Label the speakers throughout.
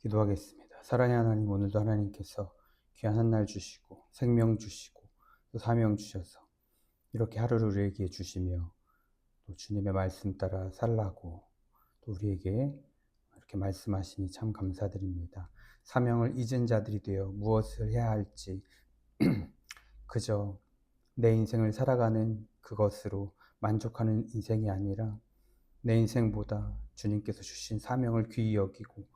Speaker 1: 기도하겠습니다. 사랑의 하나님, 오늘도 하나님께서 귀한 한 날 주시고 생명 주시고 또 사명 주셔서 이렇게 하루를 우리에게 주시며 또 주님의 말씀 따라 살라고 또 우리에게 이렇게 말씀하시니 참 감사드립니다. 사명을 잊은 자들이 되어 무엇을 해야 할지 그저 내 인생을 살아가는 그것으로 만족하는 인생이 아니라 내 인생보다 주님께서 주신 사명을 귀히 여기고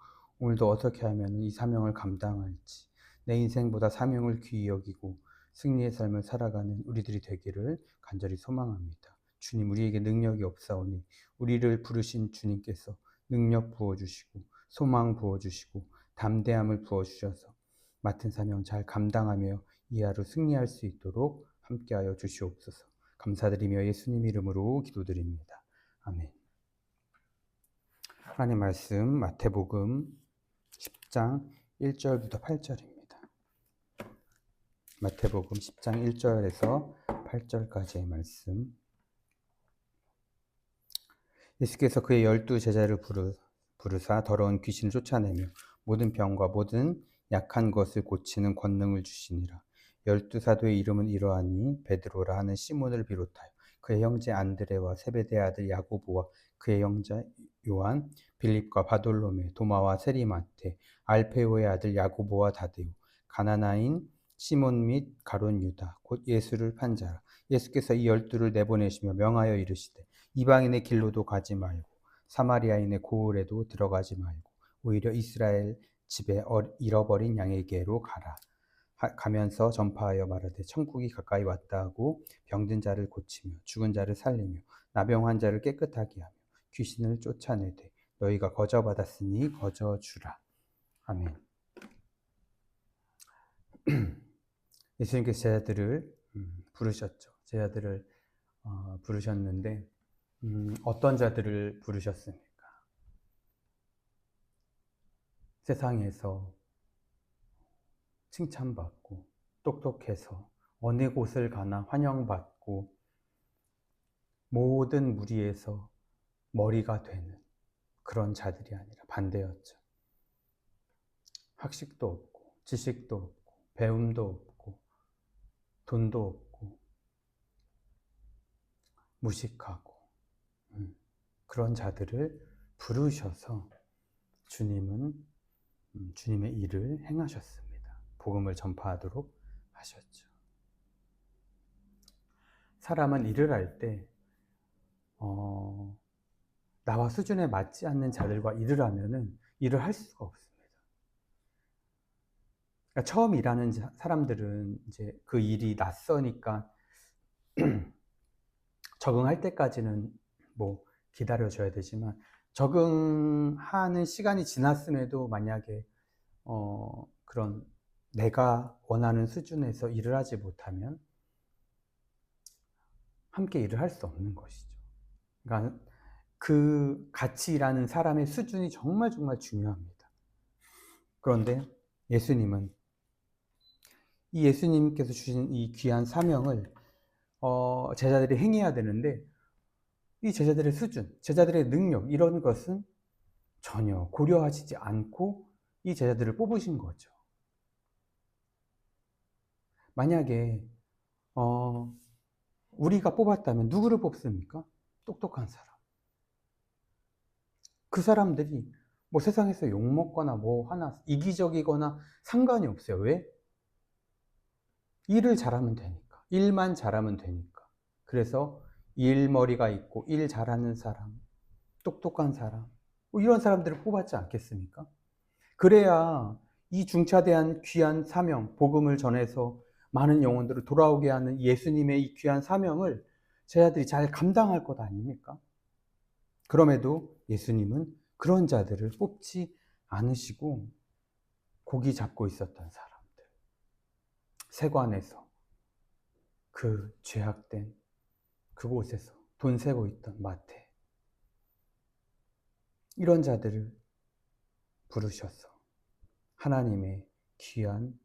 Speaker 1: 오늘도 어떻게 하면 이 사명을 감당할지 내 인생보다 사명을 귀히 여기고 승리의 삶을 살아가는 우리들이 되기를 간절히 소망합니다. 주님, 우리에게 능력이 없사오니 우리를 부르신 주님께서 능력 부어주시고 소망 부어주시고 담대함을 부어주셔서 맡은 사명 잘 감당하며 이 하루 승리할 수 있도록 함께하여 주시옵소서. 감사드리며 예수님 이름으로 기도드립니다. 아멘. 하나님 말씀 마태복음 10장 1절부터 8절입니다. 마태복음 10장 1절에서 8절까지의 말씀. 예수께서 그의 12 제자를 부르사 더러운 귀신을 쫓아내며 모든 병과 모든 약한 것을 고치는 권능을 주시니라. 12 사도의 이름은 이러하니 베드로라 하는 시몬을 비롯하여 그의 형제 안드레와 세베대의 아들 야고보와 그의 형제 요한, 빌립과 바돌로메, 도마와 세리마테, 알페오의 아들 야고보와 다데오, 가나나인 시몬 및 가룟 유다, 곧 예수를 판 자라. 예수께서 이 12를 내보내시며 명하여 이르시되 이방인의 길로도 가지 말고 사마리아인의 고을에도 들어가지 말고 오히려 이스라엘 집에 잃어버린 양에게로 가라. 가면서 전파하여 말하되 천국이 가까이 왔다 하고 병든 자를 고치며 죽은 자를 살리며 나병 환자를 깨끗하게 하며 귀신을 쫓아내되 너희가 거저받았으니 거저주라. 아멘. 예수님께서 제자들을 부르셨죠. 제자들을 부르셨는데 어떤 자들을 부르셨습니까? 세상에서 칭찬받고 똑똑해서 어느 곳을 가나 환영받고 모든 무리에서 머리가 되는 그런 자들이 아니라 반대였죠. 학식도 없고 지식도 없고 배움도 없고 돈도 없고 무식하고 그런 자들을 부르셔서 주님은 주님의 일을 행하셨습니다. 복음을 전파하도록 하셨죠. 사람은 일을 할 때 나와 수준에 맞지 않는 자들과 일을 하면은 일을 할 수가 없습니다. 그러니까 처음 일하는 사람들은 이제 그 일이 낯서니까 적응할 때까지는 뭐 기다려줘야 되지만 적응하는 시간이 지났음에도 만약에 그런 내가 원하는 수준에서 일을 하지 못하면 함께 일을 할 수 없는 것이죠. 그러니까 그 같이 일하는 사람의 수준이 정말 중요합니다. 그런데 예수님은 이 예수님께서 주신 이 귀한 사명을 제자들이 행해야 되는데 이 제자들의 수준, 제자들의 능력 이런 것은 전혀 고려하시지 않고 이 제자들을 뽑으신 거죠. 만약에 우리가 뽑았다면 누구를 뽑습니까? 똑똑한 사람. 그 사람들이 뭐 세상에서 욕먹거나 뭐 하나 이기적이거나 상관이 없어요. 왜? 일을 잘하면 되니까. 일만 잘하면 되니까. 그래서 일머리가 있고 일 잘하는 사람, 똑똑한 사람, 뭐 이런 사람들을 뽑았지 않겠습니까? 그래야 이 중차대한 귀한 사명, 복음을 전해서 많은 영혼들을 돌아오게 하는 예수님의 이 귀한 사명을 제자들이 잘 감당할 것 아닙니까? 그럼에도 예수님은 그런 자들을 뽑지 않으시고 고기 잡고 있었던 사람들, 세관에서 그 죄악된 그곳에서 돈 세고 있던 마태, 이런 자들을 부르셔서 하나님의 귀한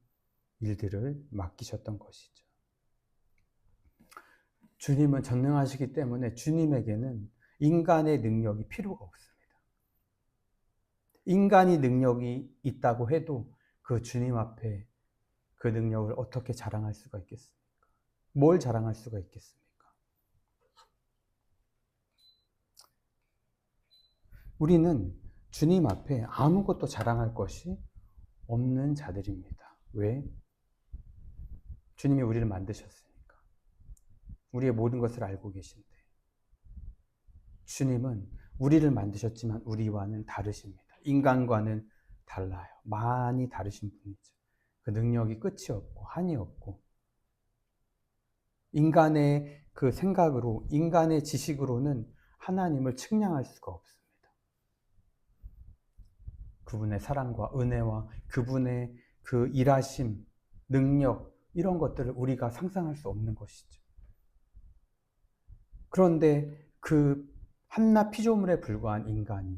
Speaker 1: 일들을 맡기셨던 것이죠. 주님은 전능하시기 때문에 주님에게는 인간의 능력이 필요가 없습니다. 인간이 능력이 있다고 해도 그 주님 앞에 그 능력을 어떻게 자랑할 수가 있겠습니까? 뭘 자랑할 수가 있겠습니까? 우리는 주님 앞에 아무것도 자랑할 것이 없는 자들입니다. 왜? 주님이 우리를 만드셨으니까. 우리의 모든 것을 알고 계신데. 주님은 우리를 만드셨지만 우리와는 다르십니다. 인간과는 달라요. 많이 다르신 분이죠. 그 능력이 끝이 없고 한이 없고 인간의 그 생각으로, 인간의 지식으로는 하나님을 측량할 수가 없습니다. 그분의 사랑과 은혜와 그분의 그 일하심, 능력, 이런 것들을 우리가 상상할 수 없는 것이죠. 그런데 그 한낱 피조물에 불과한 인간이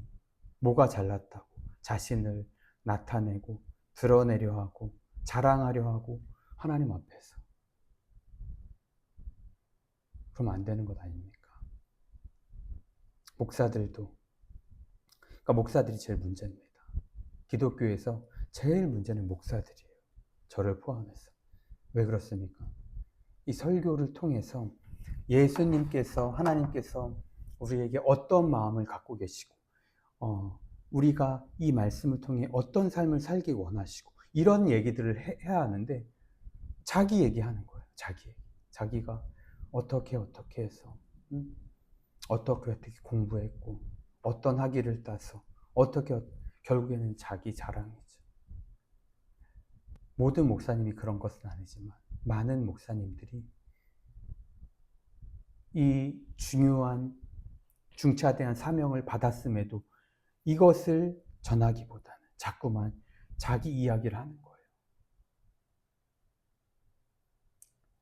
Speaker 1: 뭐가 잘났다고 자신을 나타내고 드러내려 하고 자랑하려 하고 하나님 앞에서. 그러면 안 되는 것 아닙니까? 목사들도, 그러니까 목사들이 제일 문제입니다. 기독교에서 제일 문제는 목사들이에요. 저를 포함해서. 왜 그렇습니까? 이 설교를 통해서 예수님께서, 하나님께서 우리에게 어떤 마음을 갖고 계시고, 우리가 이 말씀을 통해 어떤 삶을 살기 원하시고, 이런 얘기들을 해야 하는데, 자기 얘기하는 거예요. 자기 얘기. 자기가 어떻게 해서, 어떻게 공부했고, 어떤 학위를 따서, 결국에는 자기 자랑이죠. 모든 목사님이 그런 것은 아니지만, 많은 목사님들이 이 중요한 중차대한 사명을 받았음에도 이것을 전하기보다는 자꾸만 자기 이야기를 하는 거예요.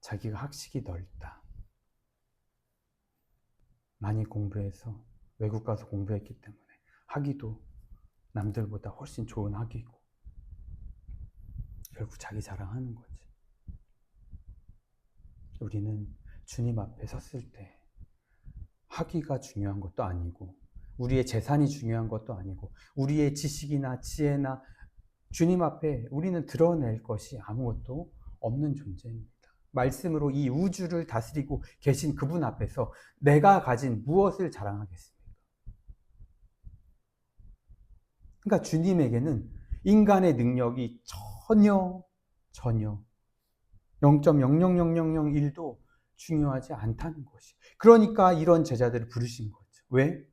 Speaker 1: 자기가 학식이 넓다. 많이 공부해서 외국 가서 공부했기 때문에 학위도 남들보다 훨씬 좋은 학위고 결국 자기 자랑하는 거지. 우리는 주님 앞에 섰을 때 학위가 중요한 것도 아니고 우리의 재산이 중요한 것도 아니고 우리의 지식이나 지혜나 주님 앞에 우리는 드러낼 것이 아무것도 없는 존재입니다. 말씀으로 이 우주를 다스리고 계신 그분 앞에서 내가 가진 무엇을 자랑하겠습니까? 그러니까 주님에게는 인간의 능력이 전혀 0.00001도 중요하지 않다는 것이. 그러니까 이런 제자들을 부르신 거죠. 왜?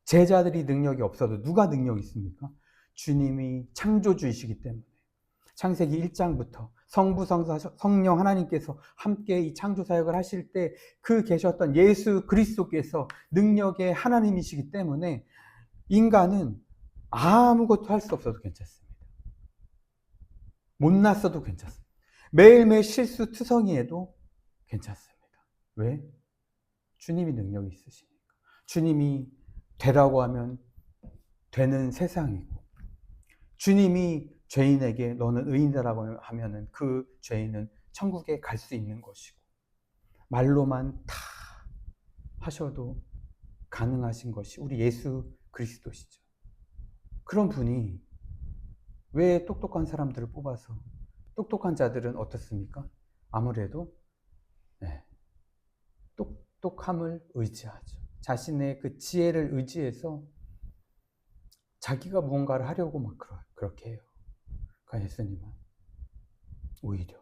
Speaker 1: 제자들이 능력이 없어도 누가 능력이 있습니까? 주님이 창조주이시기 때문에. 창세기 1장부터 성부, 성령 하나님께서 함께 이 창조 사역을 하실 때 그 계셨던 예수 그리스도께서 능력의 하나님이시기 때문에 인간은 아무것도 할 수 없어도 괜찮습니다. 못났어도 괜찮습니다. 매일매일 실수투성이해도 괜찮습니다. 왜? 주님이 능력이 있으시니까. 주님이 되라고 하면 되는 세상이고 주님이 죄인에게 너는 의인이라고 하면 그 죄인은 천국에 갈 수 있는 것이고 말로만 다 하셔도 가능하신 것이 우리 예수 그리스도시죠. 그런 분이 왜 똑똑한 사람들을 뽑아서 똑똑한 자들은 어떻습니까? 아무래도 똑똑함을 의지하죠. 자신의 그 지혜를 의지해서 자기가 무언가를 하려고 막 그렇게 해요. 그러니까 예수님은 오히려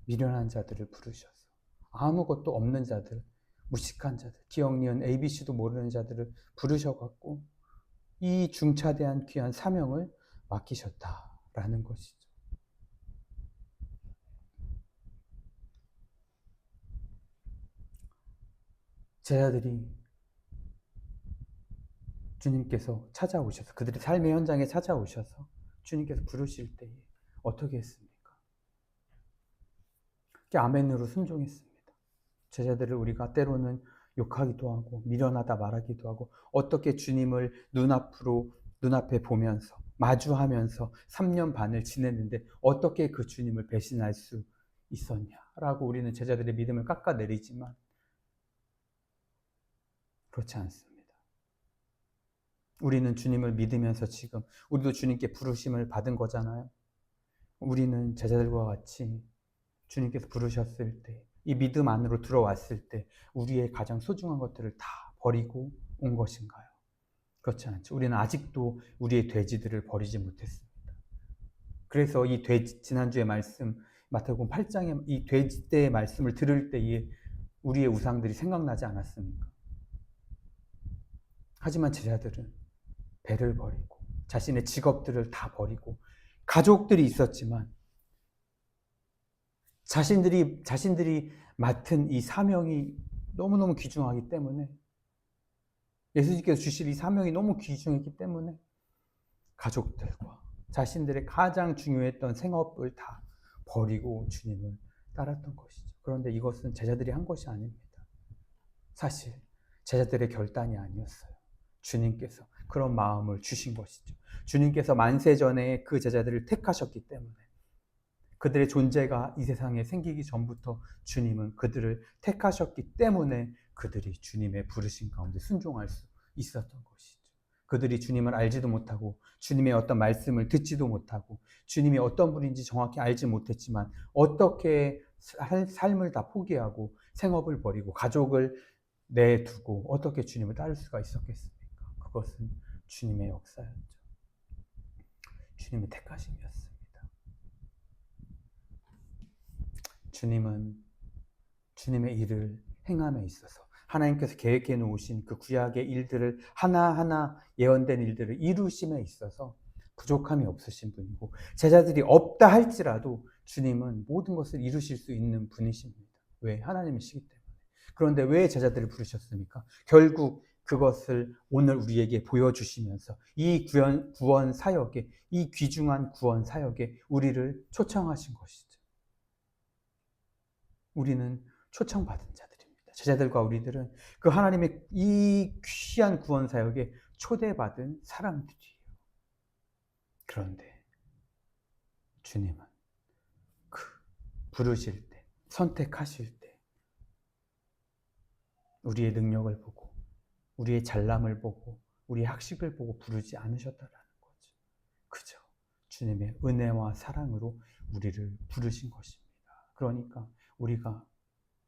Speaker 1: 미련한 자들을 부르셔서 아무것도 없는 자들, 무식한 자들, 기억, 니은, ABC도 모르는 자들을 부르셔갖고 이 중차대한 귀한 사명을 맡기셨다라는 것이죠. 제자들이 주님께서 찾아오셔서 그들의 삶의 현장에 찾아오셔서 주님께서 부르실 때에 어떻게 했습니까? 아멘으로 순종했습니다. 제자들을 우리가 때로는 욕하기도 하고 미련하다 말하기도 하고 어떻게 주님을 눈앞에 보면서 마주하면서 3년 반을 지냈는데 어떻게 그 주님을 배신할 수 있었냐라고 우리는 제자들의 믿음을 깎아내리지만 그렇지 않습니다. 우리는 주님을 믿으면서 지금 우리도 주님께 부르심을 받은 거잖아요. 우리는 제자들과 같이 주님께서 부르셨을 때, 이 믿음 안으로 들어왔을 때 우리의 가장 소중한 것들을 다 버리고 온 것인가요? 그렇지 않죠. 우리는 아직도 우리의 돼지들을 버리지 못했습니다. 그래서 이 지난주의 말씀, 마태복음 8장의 이 돼지떼의 말씀을 들을 때에 우리의 우상들이 생각나지 않았습니까? 하지만 제자들은 배를 버리고 자신의 직업들을 다 버리고 가족들이 있었지만 자신들이 맡은 이 사명이 너무너무 귀중하기 때문에, 예수님께서 주실 이 사명이 너무 귀중했기 때문에 가족들과 자신들의 가장 중요했던 생업을 다 버리고 주님을 따랐던 것이죠. 그런데 이것은 제자들이 한 것이 아닙니다. 사실 제자들의 결단이 아니었어요. 주님께서 그런 마음을 주신 것이죠. 주님께서 만세 전에 그 제자들을 택하셨기 때문에, 그들의 존재가 이 세상에 생기기 전부터 주님은 그들을 택하셨기 때문에 그들이 주님의 부르심 가운데 순종할 수 있었던 것이죠. 그들이 주님을 알지도 못하고 주님의 어떤 말씀을 듣지도 못하고 주님이 어떤 분인지 정확히 알지 못했지만 어떻게 삶을 다 포기하고 생업을 버리고 가족을 내두고 어떻게 주님을 따를 수가 있었겠습니까? 그것은 주님의 역사였죠. 주님의 택하심이었습니다. 주님은 주님의 일을 행함에 있어서 하나님께서 계획해 놓으신 그 구약의 일들을 하나하나 예언된 일들을 이루심에 있어서 부족함이 없으신 분이고, 제자들이 없다 할지라도 주님은 모든 것을 이루실 수 있는 분이십니다. 왜? 하나님이시기 때문에. 그런데 왜 제자들을 부르셨습니까? 결국 그것을 오늘 우리에게 보여주시면서 이 구원 사역에, 이 귀중한 구원 사역에 우리를 초청하신 것이죠. 우리는 초청받은 자들입니다. 제자들과 우리들은 그 하나님의 이 귀한 구원 사역에 초대받은 사람들이에요. 그런데 주님은 그 부르실 때, 선택하실 때 우리의 능력을 보고 우리의 잘남을 보고 우리의 학식을 보고 부르지 않으셨다라는 거죠. 그죠? 주님의 은혜와 사랑으로 우리를 부르신 것입니다. 그러니까 우리가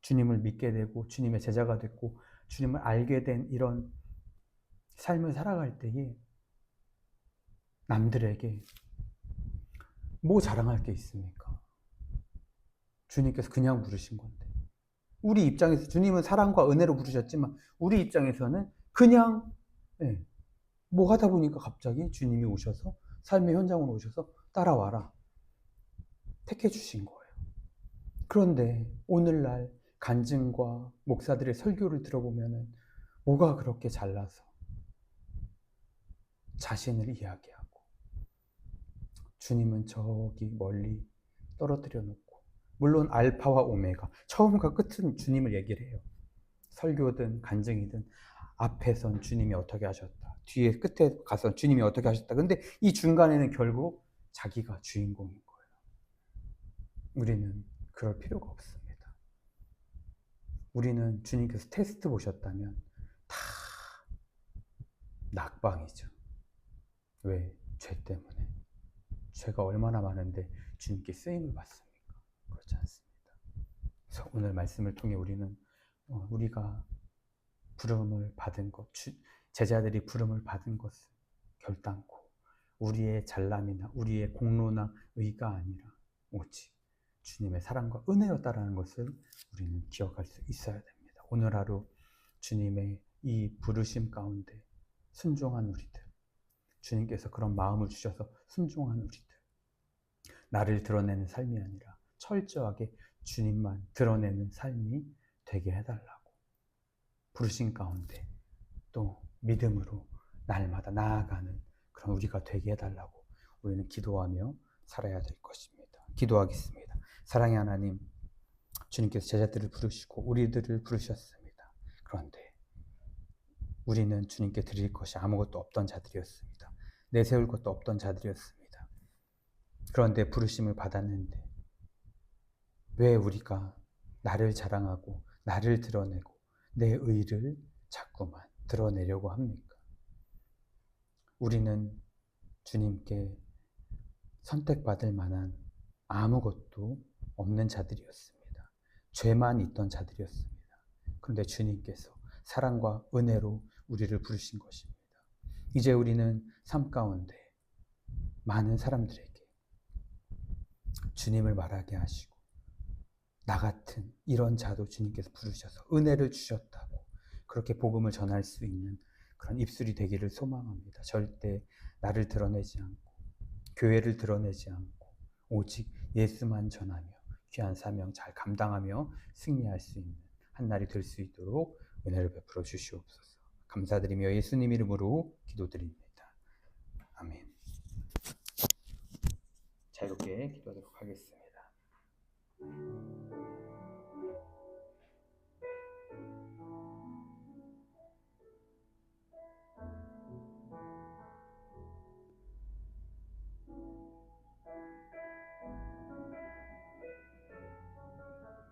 Speaker 1: 주님을 믿게 되고 주님의 제자가 됐고 주님을 알게 된 이런 삶을 살아갈 때에 남들에게 뭐 자랑할 게 있습니까? 주님께서 그냥 부르신 건데, 우리 입장에서 주님은 사랑과 은혜로 부르셨지만 우리 입장에서는 그냥 뭐 하다 보니까 갑자기 주님이 오셔서 삶의 현장으로 오셔서 따라와라 택해 주신 거예요. 그런데 오늘날 간증과 목사들의 설교를 들어보면 뭐가 그렇게 잘나서 자신을 이야기하고 주님은 저기 멀리 떨어뜨려 놓고, 물론 알파와 오메가, 처음과 끝은 주님을 얘기를 해요. 설교든 간증이든 앞에선 주님이 어떻게 하셨다, 뒤에 끝에 가서 주님이 어떻게 하셨다. 근데 이 중간에는 결국 자기가 주인공인 거예요. 우리는 그럴 필요가 없습니다. 우리는 주님께서 테스트 보셨다면 다 낙방이죠. 왜? 죄 때문에. 죄가 얼마나 많은데 주님께 쓰임을 받습니까? 그렇지 않습니다. 그래서 오늘 말씀을 통해 우리는 우리가 부름을 받은 것, 제자들이 부름을 받은 것을 결단코 우리의 잘남이나 우리의 공로나 의가 아니라 오직 주님의 사랑과 은혜였다라는 것을 우리는 기억할 수 있어야 됩니다. 오늘 하루 주님의 이 부르심 가운데 순종한 우리들, 주님께서 그런 마음을 주셔서 순종한 우리들, 나를 드러내는 삶이 아니라 철저하게 주님만 드러내는 삶이 되게 해달라고, 부르심 가운데 또 믿음으로 날마다 나아가는 그런 우리가 되게 해달라고 우리는 기도하며 살아야 될 것입니다. 기도하겠습니다. 사랑의 하나님, 주님께서 제자들을 부르시고 우리들을 부르셨습니다. 그런데 우리는 주님께 드릴 것이 아무것도 없던 자들이었습니다. 내세울 것도 없던 자들이었습니다. 그런데 부르심을 받았는데 왜 우리가 나를 자랑하고 나를 드러내고 내 의를 자꾸만 드러내려고 합니까? 우리는 주님께 선택받을 만한 아무것도 없는 자들이었습니다. 죄만 있던 자들이었습니다. 그런데 주님께서 사랑과 은혜로 우리를 부르신 것입니다. 이제 우리는 삶 가운데 많은 사람들에게 주님을 말하게 하시고 나 같은 이런 자도 주님께서 부르셔서 은혜를 주셨다고 그렇게 복음을 전할 수 있는 그런 입술이 되기를 소망합니다. 절대 나를 드러내지 않고 교회를 드러내지 않고 오직 예수만 전하며 귀한 사명 잘 감당하며 승리할 수 있는 한 날이 될 수 있도록 은혜를 베풀어 주시옵소서. 감사드리며 예수님 이름으로 기도드립니다. 아멘. 자유롭게 기도하도록 하겠습니다.